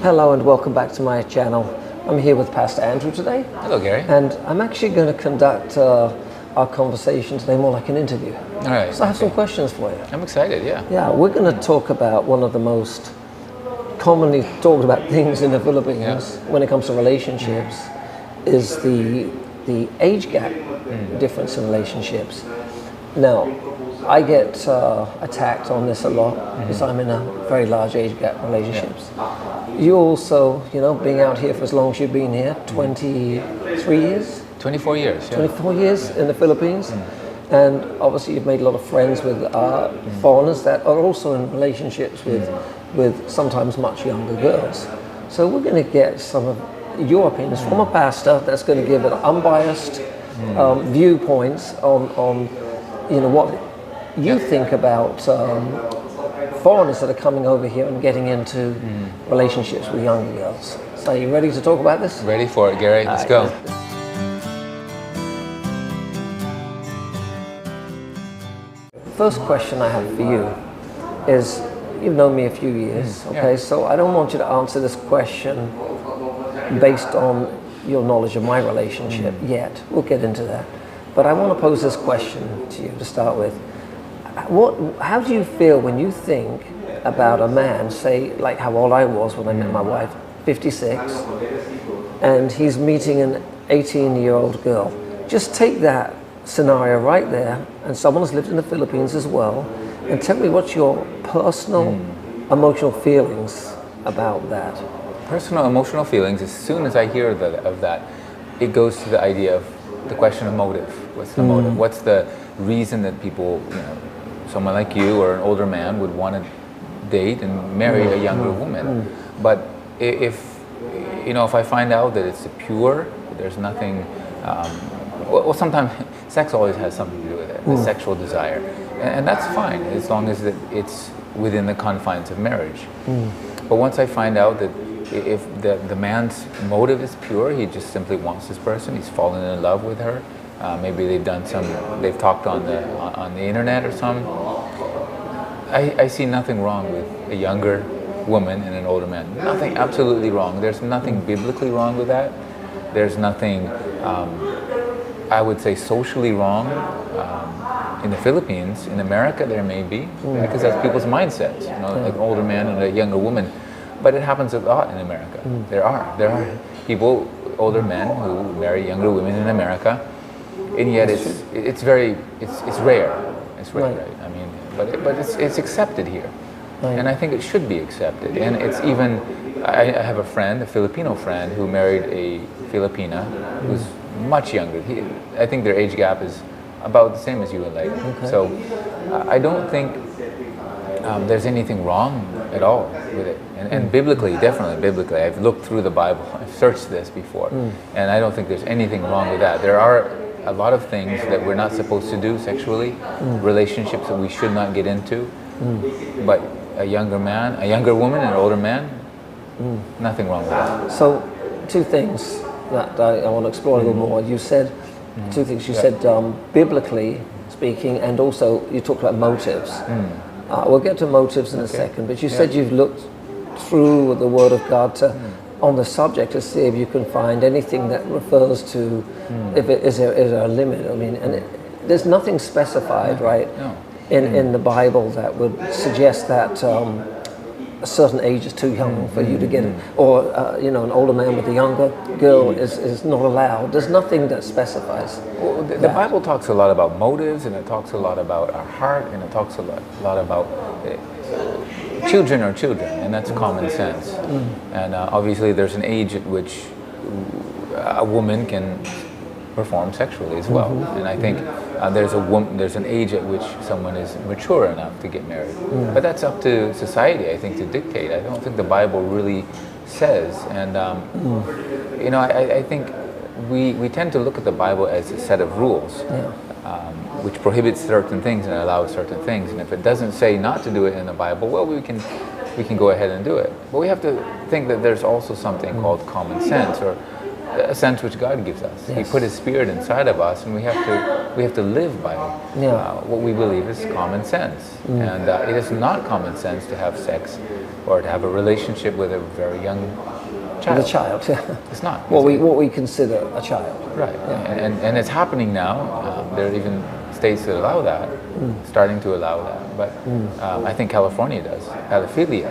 Hello and welcome back to my channel. I'm here with Pastor Andrew today. Hello, Gary. And I'm actually going to conduct our conversation today more like an interview. All right. So I have some questions for you. I'm excited, yeah. Yeah, we're going to talk about one of the most commonly talked about things in the Philippines when it comes to relationships is the age gap difference in relationships. Now, I get attacked on this a lot because I'm in a very large age gap relationships. You also, being out here for as long as you've been here, 23 years? 24 years, yeah. 24 years in the Philippines. And obviously you've made a lot of friends with foreigners that are also in relationships with sometimes much younger girls. So we're going to get some of your opinions from a pastor that's going to give an unbiased viewpoints on what you think about foreigners that are coming over here and getting into relationships with younger girls. So are you ready to talk about this? Ready for it, Gary. Let's go. First question I have for you is, you've known me a few years, okay? So I don't want you to answer this question based on your knowledge of my relationship yet. We'll get into that. But I want to pose this question to you to start with. How do you feel when you think about a man, say like how old I was when I met my wife, 56, and he's meeting an 18-year-old girl? Just take that scenario right there, and someone who's lived in the Philippines as well, and tell me what's your personal emotional feelings about that. Personal emotional feelings, as soon as I hear of that, it goes to the idea of the question of motive. What's the motive? What's the reason that people, someone like you or an older man would want to date and marry a younger woman? But if I find out that it's pure, there's nothing, well, sometimes sex always has something to do with it, the sexual desire. And that's fine, as long as it's within the confines of marriage. But once I find out that if the man's motive is pure, he just simply wants this person, he's fallen in love with her, maybe they've talked on the internet or something, I see nothing wrong with a younger woman and an older man. Nothing absolutely wrong. There's nothing biblically wrong with that. There's nothing, I would say, socially wrong. In the Philippines, in America, there may be, because that's people's mindsets. Like an older man and a younger woman. But it happens a lot in America. There are people, older men, who marry younger women in America, and yet it's rare. It's rare, right? I mean, but it's accepted here, and I think it should be accepted. And it's even, I have a friend, a Filipino friend, who married a Filipina who's much younger. I think their age gap is about the same as you and Leah. Okay. So I don't think there's anything wrong at all with it. And biblically, definitely biblically, I've looked through the Bible, I've searched this before, and I don't think there's anything wrong with that. There are a lot of things that we're not supposed to do sexually, relationships that we should not get into, but a younger man, a younger woman, and an older man, nothing wrong with that. So, two things that I want to explore a little more. You said two things. You said biblically speaking, and also you talked about motives. We'll get to motives in a second, but you said you've looked through the Word of God on the subject to see if you can find anything that refers to is there a limit. I mean, and there's nothing specified, right, in the Bible that would suggest that a certain age is too young for you to get it, or an older man with a younger girl is not allowed. There's nothing that specifies. Well, the Bible talks a lot about motives, and it talks a lot about our heart, and it talks a lot about children are children, and that's common sense. And obviously there's an age at which a woman can perform sexually as well. And I think there's an age at which someone is mature enough to get married. But that's up to society, I think, to dictate. I don't think the Bible really says. And I think we tend to look at the Bible as a set of rules, which prohibits certain things and allows certain things. And if it doesn't say not to do it in the Bible, well, we can go ahead and do it. But we have to think that there's also something called common sense, or a sense which God gives us. Yes. He put His Spirit inside of us, and we have to live by what we believe is common sense. And it is not common sense to have sex or to have a relationship with a very young child. The child, yeah. It's not. What we consider a child. Right. And it's happening now. There are even states that allow that, starting to allow that. But I think California does, pedophilia.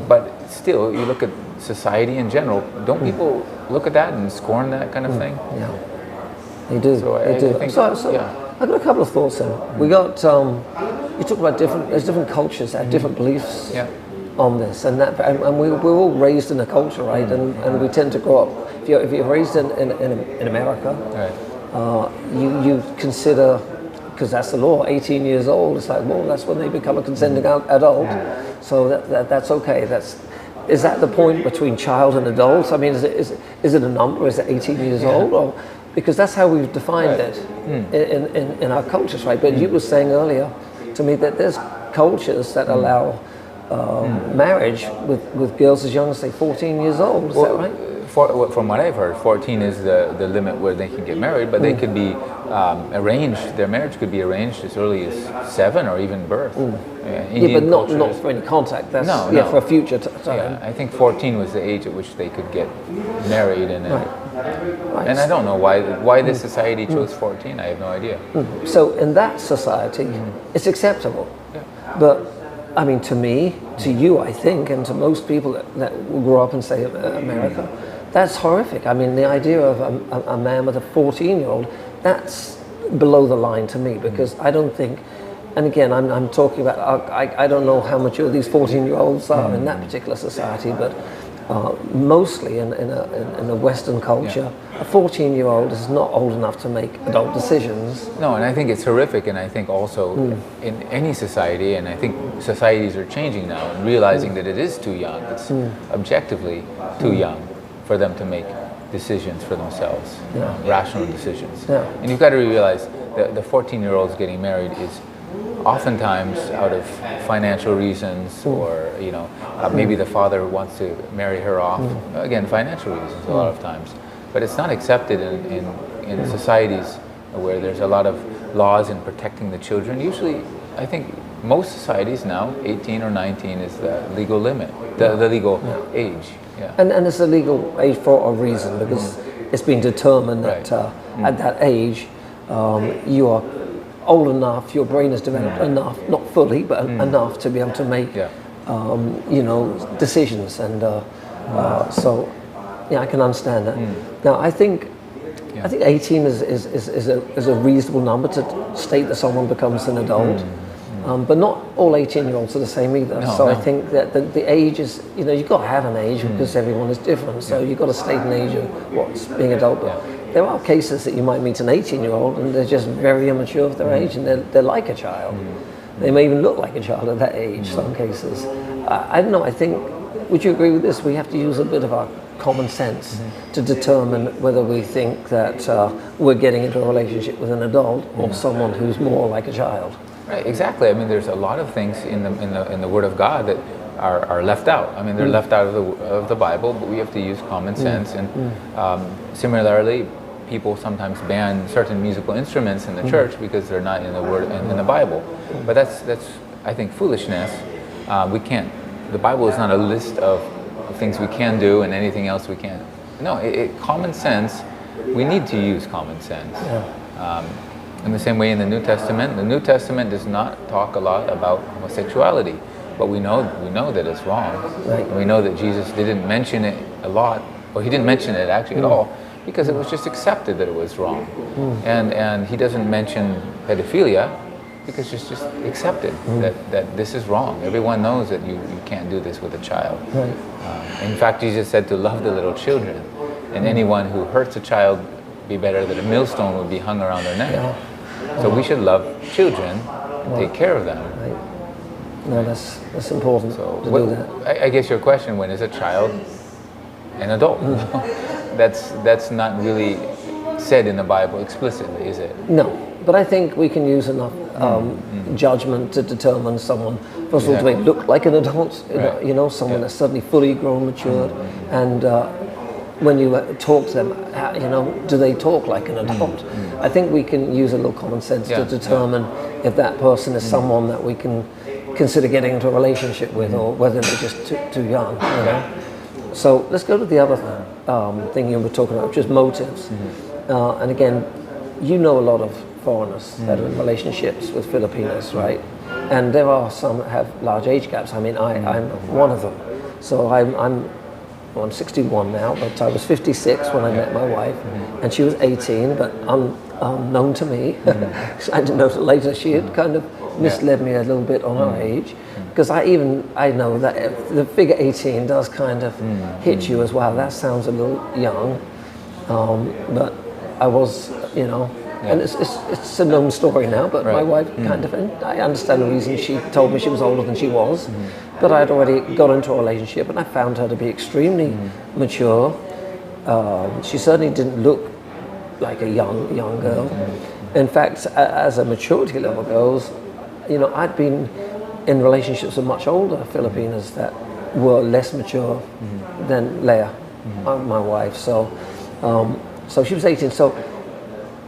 But still, you look at society in general, don't people look at that and scorn that kind of thing? Yeah, they do. So they do. I think, I've got a couple of thoughts then. We got, you talk about there's different cultures that have different beliefs on this, and we're all raised in a culture, right? And we tend to grow up, if you're raised in America, you consider, because that's the law, 18 years old, it's like, well, that's when they become a consenting adult, so that's okay. Is that the point between child and adult? I mean, is it a number? Is it 18 years old? Or, because that's how we've defined it in our cultures, right? But you were saying earlier to me that there's cultures that allow marriage with girls as young as, say, 14 years old. Is that right? From what I've heard, 14 is the limit where they can get married, but they could be arranged. Their marriage could be arranged as early as 7 or even birth. But not for any contact. That's for a future time. Yeah, I think 14 was the age at which they could get married, and and I don't know why this society chose 14. I have no idea. So in that society, it's acceptable. Yeah. But I mean, to me, to you, I think, and to most people that will grow up in, say, America, that's horrific. I mean, the idea of a man with a 14-year-old, that's below the line to me, because I don't think, and again, I'm talking about, I don't know how mature these 14-year-olds are in that particular society, but mostly in a Western culture, a 14-year-old is not old enough to make adult decisions. No, and I think it's horrific, and I think also in any society, and I think societies are changing now and realizing that it is too young, it's objectively too young for them to make decisions for themselves, rational decisions. Yeah. And you've got to realize that the 14-year-olds getting married is oftentimes out of financial reasons, or maybe the father wants to marry her off. Again, financial reasons a lot of times, but it's not accepted in societies where there's a lot of laws in protecting the children. Usually, I think most societies now, 18 or 19 is the legal limit, the legal age. Yeah. And it's a legal age for a reason, because it's been determined that at that age you are old enough, your brain is developed enough, not fully, but enough to be able to make, decisions. And so, I can understand that. Now, I think 18 is a reasonable number to state that someone becomes an adult. But not all 18-year-olds are the same either. I think that the age is, you've got to have an age because everyone is different. So you've got to state an age of what's being adult. But there are cases that you might meet an 18-year-old and they're just very immature of their age, and they're like a child. They may even look like a child at that age, some cases. I don't know, I think, would you agree with this? We have to use a bit of our common sense to determine whether we think that we're getting into a relationship with an adult or someone who's more like a child. Right, exactly. I mean, there's a lot of things in the Word of God that are left out. I mean, they're left out of the Bible, but we have to use common sense. And similarly, people sometimes ban certain musical instruments in the church because they're not in the Word in the Bible. But that's I think foolishness. We can't. The Bible is not a list of things we can do and anything else we can't. No, common sense. We need to use common sense. In the same way in the New Testament does not talk a lot about homosexuality, but we know that it's wrong. Right. And we know that Jesus didn't mention it a lot, or he didn't mention it actually at all, because it was just accepted that it was wrong. And he doesn't mention pedophilia because it's just accepted that this is wrong. Everyone knows that you can't do this with a child. Right. In fact, Jesus said to love the little children, and anyone who hurts a child, be better that a millstone would be hung around their neck. So we should love children and take care of them. Right. No, that's important to do that. I guess your question, when is a child an adult? That's not really said in the Bible explicitly, is it? No, but I think we can use enough judgment to determine someone, first of all, to make look like an adult, someone that's suddenly fully grown, matured, and when you talk to them, do they talk like an adult? I think we can use a little common sense to determine if that person is someone that we can consider getting into a relationship with, or whether they're just too young. So let's go to the other thing you were talking about, which is motives. And again, you know a lot of foreigners that are in relationships with Filipinos, right? And there are some that have large age gaps. I mean, I'm one of them. So I'm 61 now, but I was 56 when I met my wife, and she was 18, but unknown to me. I didn't know till later she had kind of misled me a little bit on her age, because I know that the figure 18 does kind of hit you as well. That sounds a little young, but I was, and it's a known story now, but my wife kind of, and I understand the reason she told me she was older than she was, but I'd already got into a relationship, and I found her to be extremely mature. She certainly didn't look like a young girl. In fact, as a maturity level goes, I'd been in relationships with much older Filipinas that were less mature than Leah, my wife. So she was 18. So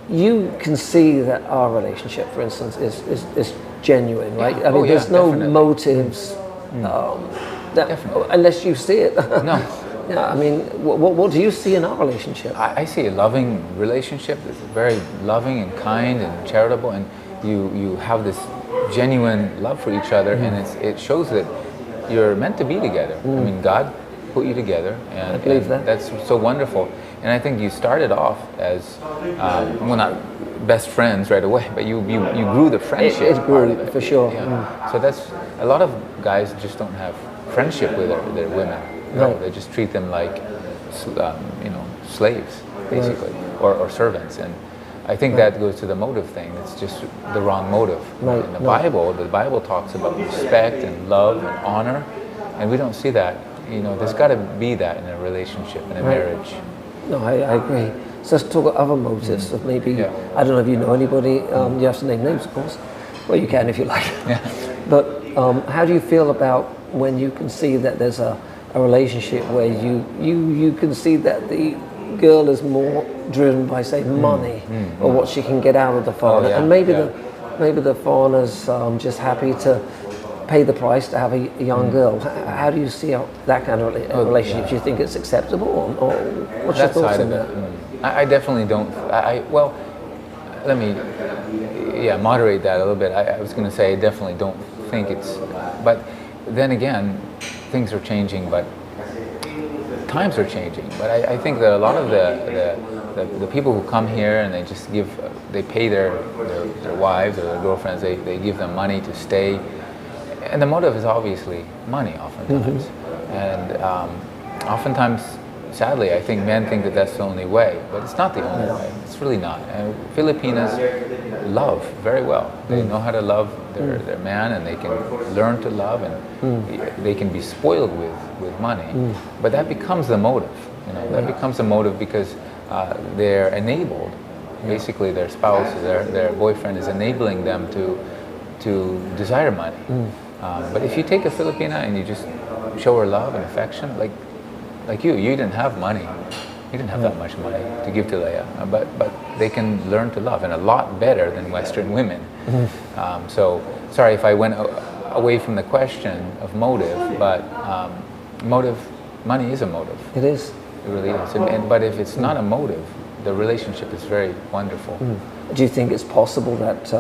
you can see that our relationship, for instance, is genuine, right? I mean, there's no motives unless you see it. No. Yeah, I mean, what do you see in our relationship? I see a loving relationship. It's very loving and kind and charitable, and you have this genuine love for each other, and it shows that you're meant to be together. I mean, God put you together, and, I believe that. That's so wonderful. And I think you started off as, well, not best friends right away, but you grew the friendship. It grew, for sure. Yeah. So that's, a lot of guys just don't have friendship with their women. No, they just treat them like, slaves, basically, or servants. And I think that goes to the motive thing. It's just the wrong motive. Right. In the Bible talks about respect and love and honor, and we don't see that. There's got to be that in a relationship, in a marriage. No, I agree. So let's talk about other motives of maybe, I don't know if you know anybody, you have to name names, of course. Well, you can if you like. But how do you feel about when you can see that there's a relationship where you can see that the girl is more driven by, say, money or what she can get out of the foreigner, and maybe the foreigner's just happy to pay the price to have a young girl. How do you see that kind of relationship? Do you think it's acceptable, or what's your thoughts on that? I definitely don't. Well, let me moderate that a little bit. I was going to say I definitely don't think it's. But then again, things are changing, but times are changing. But I think that a lot of the people who come here and they just they pay their wives or their girlfriends, they give them money to stay. And the motive is obviously money, oftentimes. And oftentimes, sadly, I think men think that that's the only way, but it's not the only way. It's really not. And Filipinas love very well. They know how to love their man, and they can learn to love, and they can be spoiled with money. But that becomes the motive. That becomes the motive because they're enabled. Basically, their spouse, their boyfriend is enabling them to desire money. But if you take a Filipina and you just show her love and affection, like you didn't have money. You didn't have that much money to give to Leah, but they can learn to love, and a lot better than Western women. So, sorry if I went away from the question of motive, but money is a motive. It is. It really is. But if it's not a motive, the relationship is very wonderful. Do you think it's possible that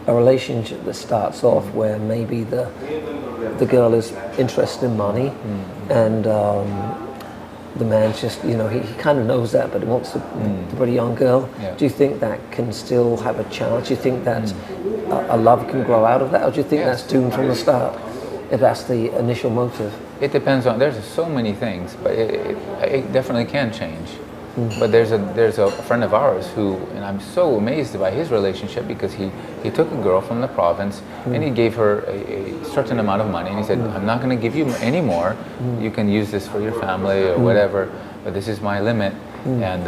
a relationship that starts off where maybe the girl is interested in money, and the man's just, he kind of knows that, but he wants the pretty young girl. Do you think that can still have a chance? Do you think that a love can grow out of that, or do you think that's doomed from the start, if that's the initial motive? It depends on, there's so many things, but it definitely can change. But there's a friend of ours who, and I'm so amazed by his relationship, because he took a girl from the province and he gave her a certain amount of money, and he said, I'm not going to give you any more. You can use this for your family or whatever, but this is my limit. And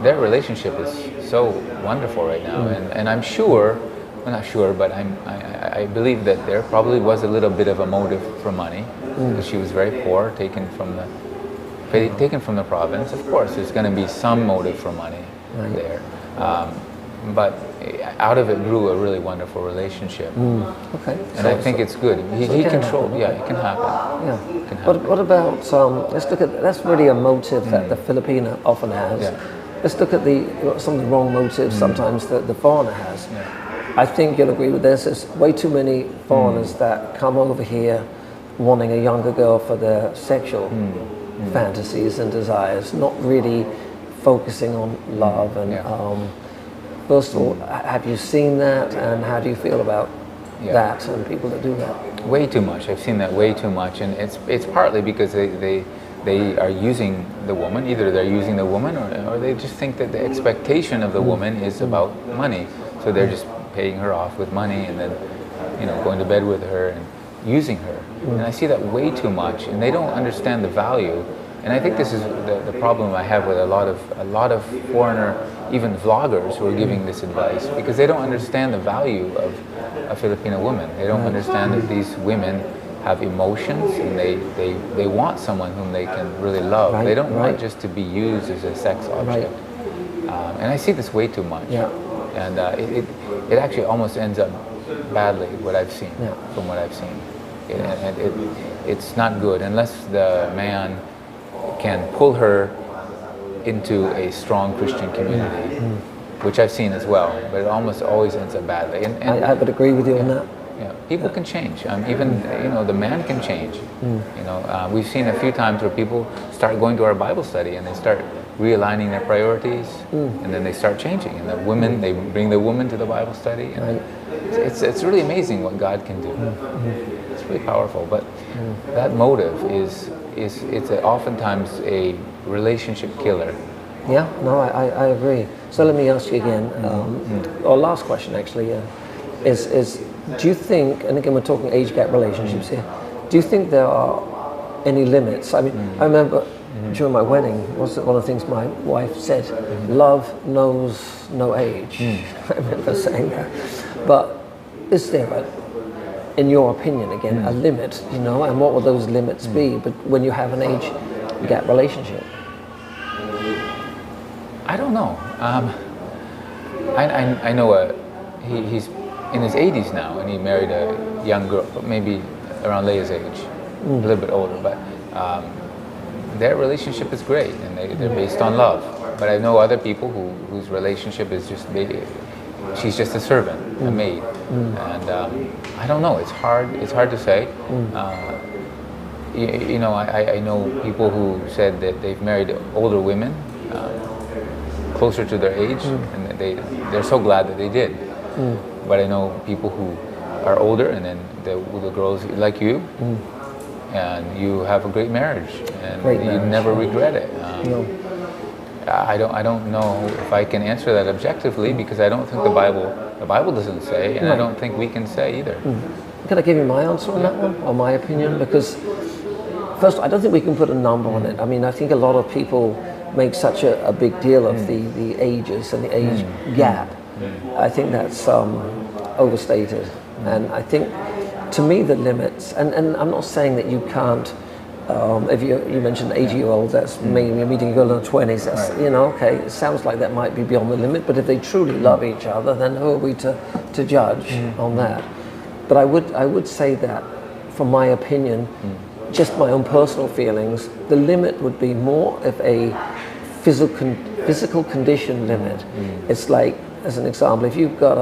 their relationship is so wonderful right now. And I'm sure, I'm not sure, but I believe that there probably was a little bit of a motive for money, because she was very poor, taken from taken from the province, of course, there's going to be some motive for money there. But out of it grew a really wonderful relationship. Okay. And I think it's good. He controlled. happen, Yeah, it can happen. Yeah. It can happen. What about, let's look at, that's really a motive that the Filipino often has. Yeah. Let's look at some of the wrong motives sometimes that the foreigner has. Yeah. I think you'll agree with this. There's way too many foreigners that come over here wanting a younger girl for their sexual fantasies and desires, not really focusing on love. And first of all, have you seen that, and how do you feel about that and people that do that? Way too much. I've seen that way too much, and it's partly because they are using the woman. Either they're using the woman, or they just think that the expectation of the woman is about money. So they're just paying her off with money, and then going to bed with her and using her. And I see that way too much, and they don't understand the value. And I think this is the problem I have with a lot of foreigner, even vloggers, who are giving this advice, because they don't understand the value of a Filipino woman. They don't understand that these women have emotions, and they want someone whom they can really love. They don't want just to be used as a sex object. And I see this way too much. And it actually almost ends up badly, what I've seen, from what I've seen. And it's not good unless the man can pull her into a strong Christian community, which I've seen as well, but it almost always ends up badly. And I would agree with you on that. Yeah, people can change. Even the man can change. We've seen a few times where people start going to our Bible study and they start realigning their priorities, and then they start changing. And the women, they bring the woman to the Bible study, and it's really amazing what God can do. It's really powerful. But that motive is oftentimes a relationship killer. Yeah, no, I agree. So let me ask you again, or last question actually, is do you think, and again we're talking age gap relationships here, do you think there are any limits? I mean, I remember during my wedding, one of the things my wife said, love knows no age. I remember saying that. But is there, in your opinion again, a limit, and what would those limits be? But when you have an age gap relationship? I don't know. I know he's in his 80s now, and he married a young girl, maybe around Leah's age, a little bit older, but their relationship is great, and they're based on love. But I know other people whose relationship is just she's just a servant, a maid, and I don't know. It's hard to say. I know people who said that they've married older women, closer to their age, and they're so glad that they did. But I know people who are older, and then the girls like you, and you have a great marriage, and you never regret it. I don't know if I can answer that objectively, because I don't think the Bible doesn't say, and I don't think we can say either. Can I give you my answer on that one, or my opinion? Because first, I don't think we can put a number on it. I mean, I think a lot of people make such a big deal of the ages and the age gap. I think that's overstated. And I think, to me, the limits, and I'm not saying that you can't, if you mentioned 80-year-olds, that's maybe you're meeting a girl in her 20s, that's, okay, it sounds like that might be beyond the limit, but if they truly love each other, then who are we to judge on that? But I would say that, from my opinion, just my own personal feelings, the limit would be more of a physical condition limit. It's like, as an example, if you've got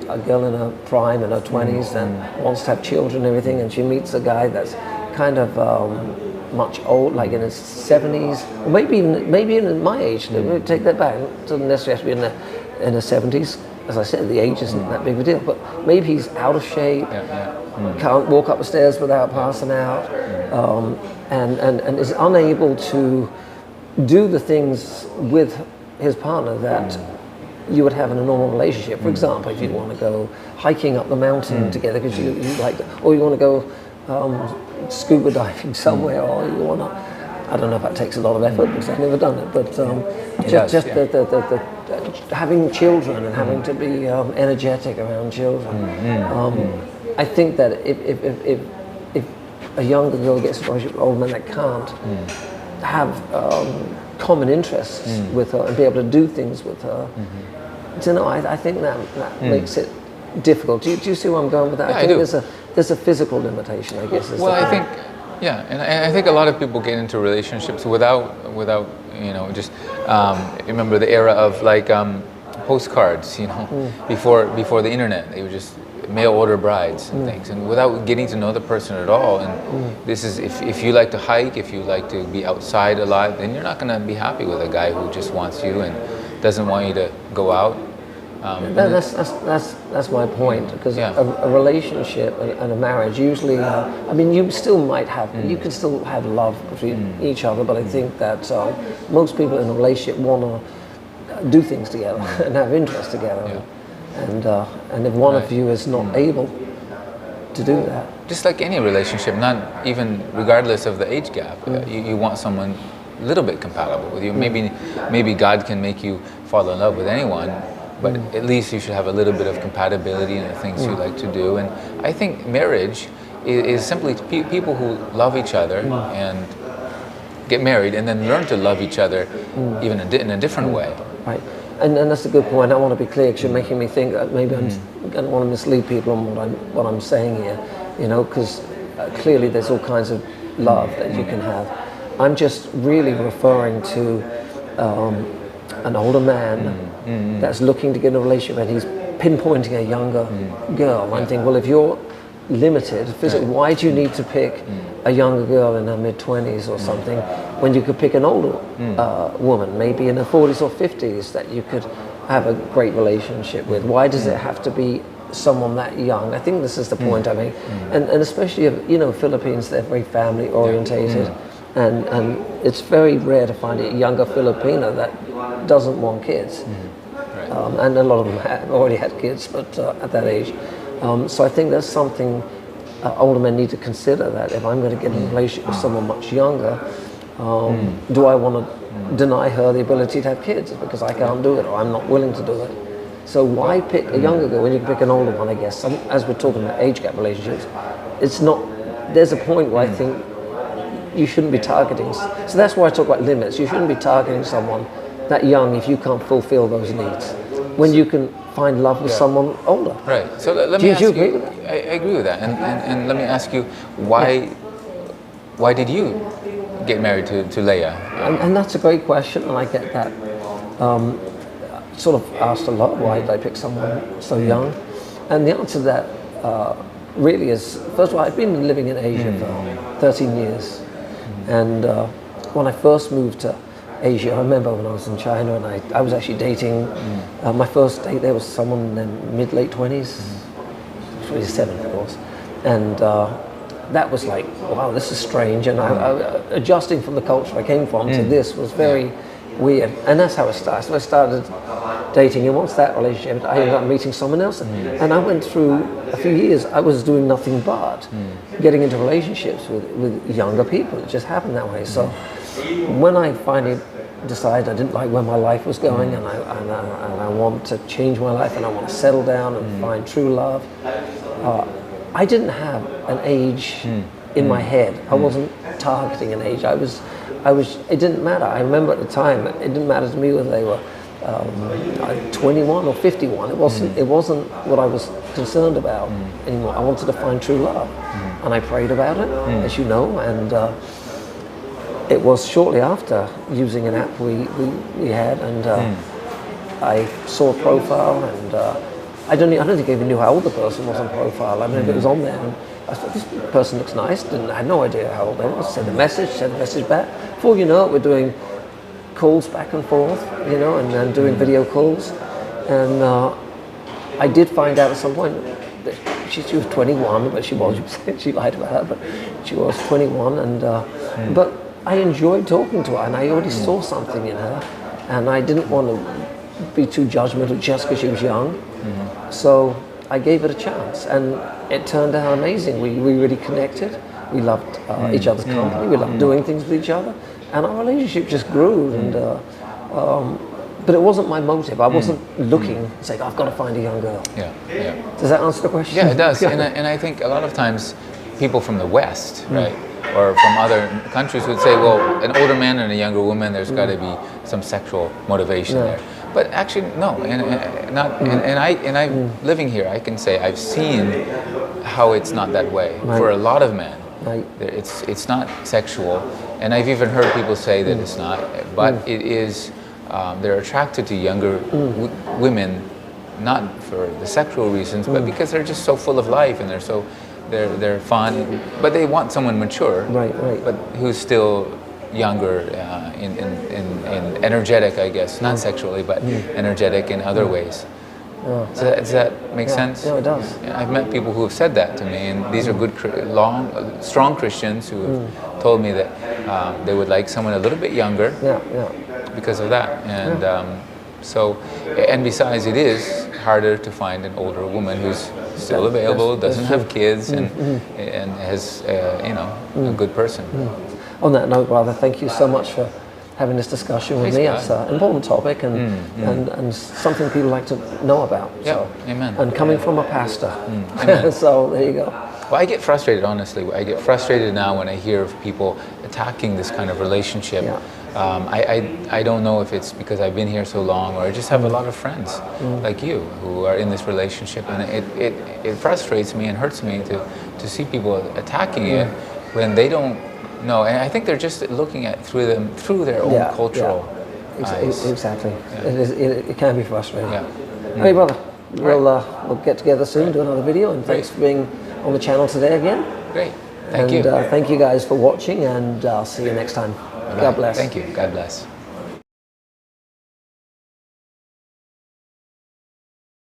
a girl in her prime, in her 20s, and wants to have children and everything, and she meets a guy that's kind of much old, like in his 70s, or maybe even at my age. Take that back. It doesn't necessarily have to be in the 70s. As I said, the age isn't that big of a deal, but maybe he's out of shape, can't walk up the stairs without passing out, and is unable to do the things with his partner that you would have in a normal relationship. For example, if you want to go hiking up the mountain together because you like, or you want to go scuba diving somewhere, or you want to, I don't know if that takes a lot of effort because I've never done it, but the having children and having to be energetic around children. I think that if a younger girl gets a relationship with an older man that can't, have common interests with her and be able to do things with her. So no, I think that makes it difficult. Do you see where I'm going with that? Yeah, I think I do. there's a physical limitation, I guess. Well, I think, yeah, and I think a lot of people get into relationships without just remember the era of like postcards, before the internet. They were just mail order brides and things, and without getting to know the person at all. And this is if you like to hike, if you like to be outside a lot, then you're not going to be happy with a guy who just wants you and doesn't want you to go out. That's my point, because a relationship and a marriage usually, I mean, you still might have, you can still have love between each other, but I think that most people in a relationship want to do things together and have interests together, and if one of you is not able to do that, just like any relationship, not even regardless of the age gap, you want someone a little bit compatible with you. Maybe God can make you fall in love with anyone. But at least you should have a little bit of compatibility in the things you like to do. And I think marriage is simply people who love each other and get married and then learn to love each other even in a different way. Right. And that's a good point. I want to be clear, because you're making me think that maybe I don't want to mislead people on what I'm saying here, because clearly there's all kinds of love that you can have. I'm just really referring to an older man that's looking to get in a relationship, and he's pinpointing a younger girl. I'm thinking, well, if you're limited physically, why do you need to pick a younger girl in her mid-20s or something when you could pick an older woman, maybe in her 40s or 50s, that you could have a great relationship with? Why does it have to be someone that young? I think this is the point I make. And especially, Philippines, they're very family orientated. And it's very rare to find a younger Filipino that doesn't want kids. And a lot of them have already had kids, but at that age. So I think that's something older men need to consider, that if I'm going to get in a relationship with someone much younger, do I want to deny her the ability to have kids because I can't do it, or I'm not willing to do it? So why pick a younger girl when you can pick an older one, I guess? As we're talking about age gap relationships, it's not, there's a point where I think you shouldn't be targeting. So that's why I talk about limits. You shouldn't be targeting someone that young if you can't fulfill those needs, when you can find love with someone older. Right. So let me ask you. Agree with that? I agree with that. And let me ask you, why did you get married to Leah? And that's a great question, and I get that sort of asked a lot. Why did I pick someone so young? And the answer to that really is, first of all, I've been living in Asia for 13 years. And when I first moved to Asia, I remember when I was in China, and I was actually dating, my first date there was someone in their mid-late 20s, 27 of course, and that was like, wow, this is strange, and adjusting from the culture I came from to this was very weird, and that's how it started. So I started dating, and once that relationship, I ended up meeting someone else, and I went through a few years, I was doing nothing but getting into relationships with younger people. It just happened that way. So when I finally decided I didn't like where my life was going, and I want to change my life, and I want to settle down and find true love, I didn't have an age in my head. I wasn't targeting an age. It didn't matter. I remember at the time, it didn't matter to me whether they were 21 or 51. It wasn't what I was concerned about anymore. I wanted to find true love, and I prayed about it, as you know, and it was shortly after using an app we had, and I saw a profile, and I don't think I even knew how old the person was on profile. I mean, it was on there, and I thought, this person looks nice. I had no idea how old they were. Sent a message back. Before you know it, we're doing calls back and forth, and then doing video calls. And I did find out at some point that she was 21, but she lied about that, but she was 21, and but I enjoyed talking to her, and I already saw something in her, and I didn't want to be too judgmental just because she was young. So I gave it a chance, and it turned out amazing. We really connected. We loved each other's company. We loved doing things with each other, and our relationship just grew. And but it wasn't my motive. I wasn't looking, saying, I've got to find a young girl. Yeah. Does that answer the question? Yeah, it does. And I think a lot of times people from the West, right, or from other countries would say, well, an older man and a younger woman, there's got to be some sexual motivation there. But actually, no, and living here, I can say I've seen how it's not that way for a lot of men. It's not sexual, and I've even heard people say that it's not, but it is. They're attracted to younger women, not for the sexual reasons, but because they're just so full of life and they're fun, but they want someone mature, but who's still younger, in energetic, I guess, not sexually, but energetic in other ways. Does that make sense? Yeah, it does. I've met people who have said that to me, and these are good, strong Christians who have told me that they would like someone a little bit younger because of that. And and besides, it is harder to find an older woman who's still available, doesn't have kids, and has a good person. On that note, brother, thank you so much for having this discussion with me. It's an important topic and something people like to know about. Yeah, amen. And coming from a pastor. Amen. So there you go. Well, I get frustrated, honestly. I get frustrated now when I hear of people attacking this kind of relationship. Yeah. I don't know if it's because I've been here so long, or I just have a lot of friends like you who are in this relationship, and it frustrates me and hurts me to see people attacking it when they don't know. And I think they're just looking at through their own cultural eyes. Exactly. Yeah. It can be frustrating. Yeah. Hey, brother, we'll get together soon, do another video, and thanks for being on the channel today again. Great. Thank you. Thank you guys for watching, and I'll see you next time. God bless. Thank you. God bless.